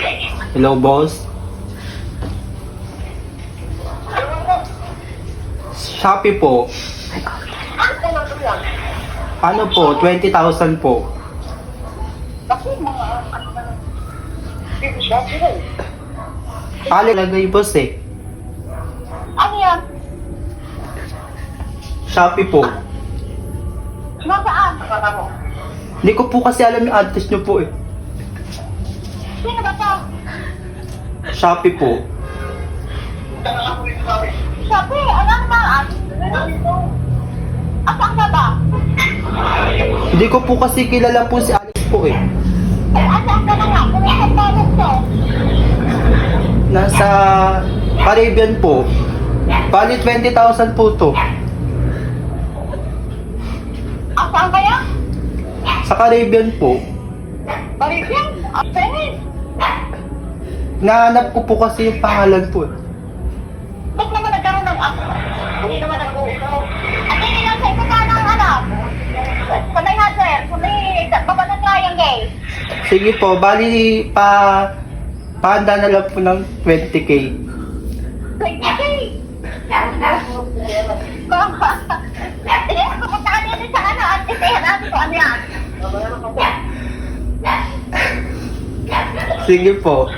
Hello, boss. Shopee po. Ano po? 20,000 po. Lagay, boss eh. Ano yan? Shopee po. Nasaan? Hindi ko po kasi alam yung address nyo po eh. Sino ba to? Shopee po. Sabi, alam na. Asan ka ba? Hindi ko po kasi kilala po si Alex po eh. Asan ka na nga? Kung isang balot to. Nasa Caribbean po. Bali 20,000 po to. Asan kaya? Sa Caribbean po. Barigyan? Asan? Nahanap ko po kasi yung pangalan po eh. Ba't naman nagkaroon ng ako? Hindi naman nag-uusap. At hindi lang sa ito ka ng anak. Sanay nga sir. Sanay baba ng triangle. Sige po, bali pahanda na lang po ng 20K. 20K. Pupunta ka dito sa ano at isihan natin kung ano yan. Sige po.